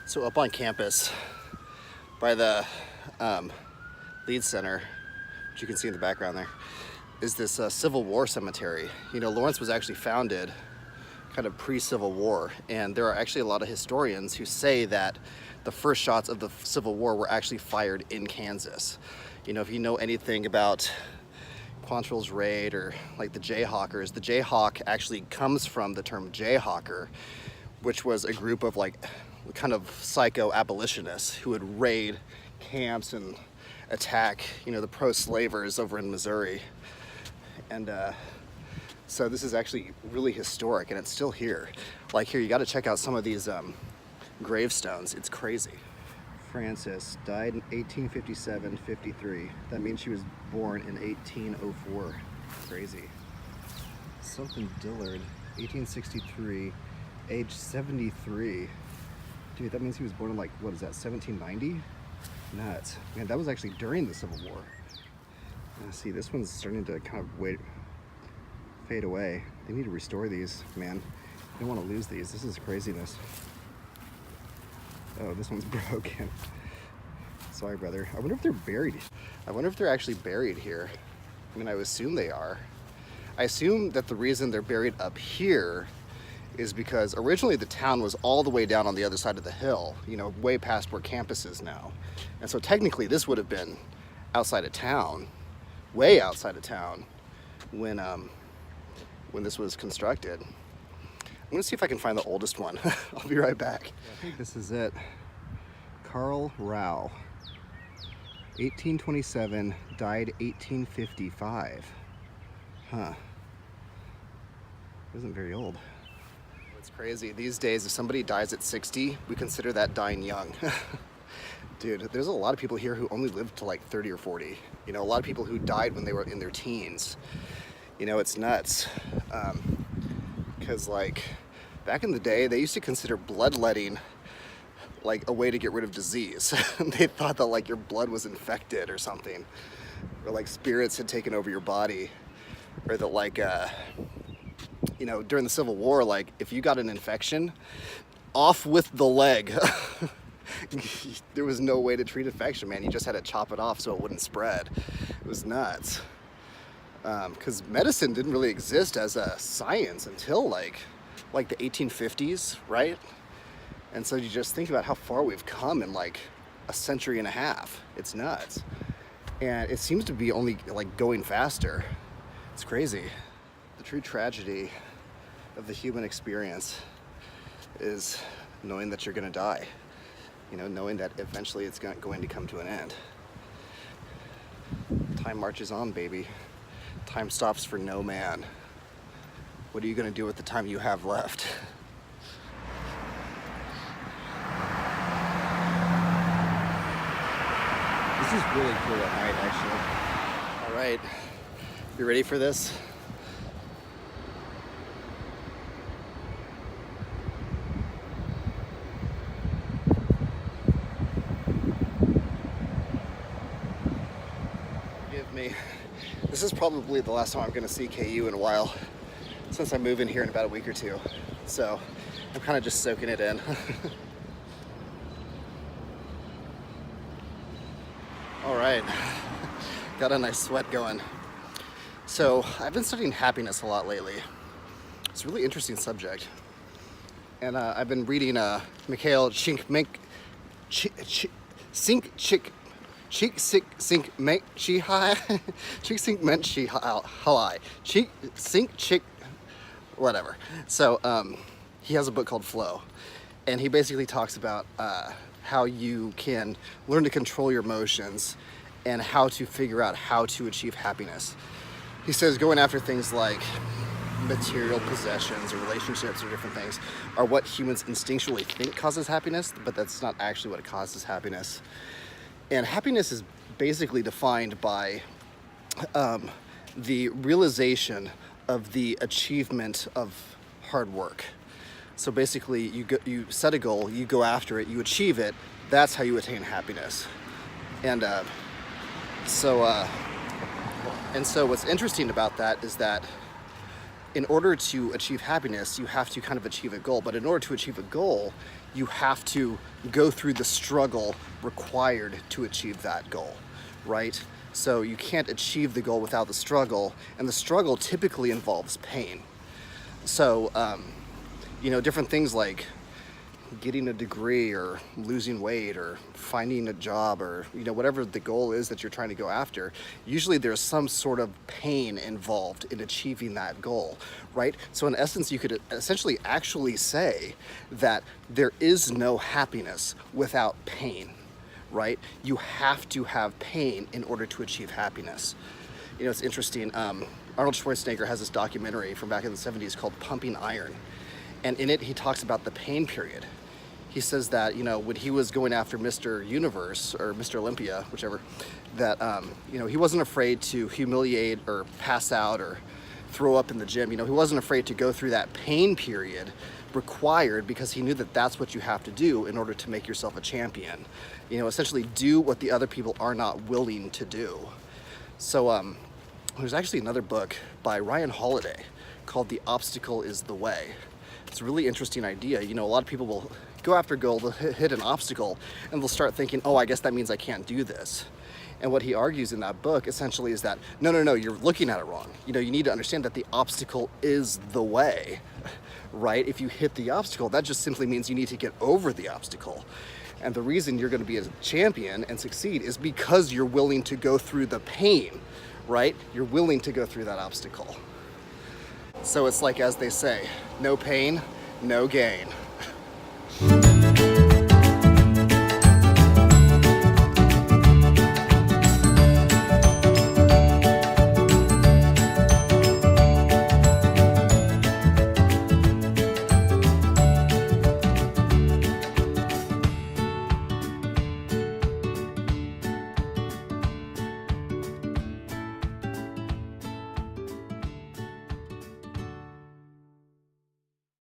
So up on campus by the Leeds Center, which you can see in the background there, is this Civil War cemetery. You know, Lawrence was actually founded kind of pre-Civil War, and there are actually a lot of historians who say that the first shots of the Civil War were actually fired in Kansas. You know, if you know anything about Quantrill's raid or like the Jayhawkers, the Jayhawk actually comes from the term Jayhawker, which was a group of like kind of psycho abolitionists who would raid camps and attack, you know, the pro-slavers over in Missouri. And so this is actually really historic, and it's still here. Like here, you got to check out some of these gravestones. It's crazy. Frances died in 1857-53. That means she was born in 1804. Crazy. Something Dillard, 1863, age 73. Dude, that means he was born in like, what is that, 1790? Nuts. Man, that was actually during the Civil War. See, this one's starting to kind of fade away. They need to restore these, man. You don't want to lose these. This is craziness. Oh, this one's broken. Sorry, brother. I wonder if they're buried. I wonder if they're actually buried here. I mean, I would assume they are. I assume that the reason they're buried up here is because originally the town was all the way down on the other side of the hill, you know, way past where campus is now. And so technically this would have been outside of town, way outside of town, when this was constructed. I'm gonna see if I can find the oldest one. I'll be right back. I think this is it. Carl Rao, 1827, died 1855. Huh. Isn't very old. It's crazy. These days, if somebody dies at 60, we consider that dying young. Dude, there's a lot of people here who only lived to like 30 or 40. You know, a lot of people who died when they were in their teens. You know, it's nuts. Because like back in the day, they used to consider bloodletting like a way to get rid of disease. They thought that like your blood was infected or something, or like spirits had taken over your body, or that like you know, during the Civil War, like if you got an infection, off with the leg. There was no way to treat infection, man. You just had to chop it off so it wouldn't spread. It was nuts. Because medicine didn't really exist as a science until like the 1850s, right? And so you just think about how far we've come in like a century and a half. It's nuts. And it seems to be only like going faster. It's crazy. The true tragedy of the human experience is knowing that you're gonna die. You know, knowing that eventually it's going to come to an end. Time marches on, baby. Time stops for no man. What are you gonna do with the time you have left? This is really cool at night, actually. All right, you ready for this? Forgive me. This is probably the last time I'm gonna see KU in a while, since I move in here in about a week or two. So I'm kind of just soaking it in. All right, got a nice sweat going. So I've been studying happiness a lot lately. It's a really interesting subject. And I've been reading Mikhail whatever. So he has a book called Flow, and he basically talks about how you can learn to control your emotions and how to figure out how to achieve happiness. He says going after things like material possessions or relationships or different things are what humans instinctually think causes happiness, but that's not actually what causes happiness. And happiness is basically defined by the realization of the achievement of hard work. So basically, you set a goal, you go after it, you achieve it. That's how you attain happiness. And so what's interesting about that is that in order to achieve happiness, you have to kind of achieve a goal. But in order to achieve a goal, you have to go through the struggle required to achieve that goal, right? So you can't achieve the goal without the struggle, and the struggle typically involves pain. So, different things like getting a degree or losing weight or finding a job or, whatever the goal is that you're trying to go after, usually there's some sort of pain involved in achieving that goal, right? So in essence, you could essentially actually say that there is no happiness without pain, right? You have to have pain in order to achieve happiness. It's interesting. Arnold Schwarzenegger has this documentary from back in the 70s called Pumping Iron. And in it, he talks about the pain period. He says that, when he was going after Mr. Universe or Mr. Olympia, whichever, that, he wasn't afraid to humiliate or pass out or throw up in the gym. He wasn't afraid to go through that pain period required because he knew that that's what you have to do in order to make yourself a champion. Essentially do what the other people are not willing to do. So there's actually another book by Ryan Holiday called The Obstacle is the Way. It's a really interesting idea. A lot of people will go after a goal, they'll hit an obstacle, and they'll start thinking, oh, I guess that means I can't do this. And what he argues in that book essentially is that, no, you're looking at it wrong. You need to understand that the obstacle is the way, right? If you hit the obstacle, that just simply means you need to get over the obstacle. And the reason you're going to be a champion and succeed is because you're willing to go through the pain, right? You're willing to go through that obstacle. So it's like, as they say, no pain, no gain.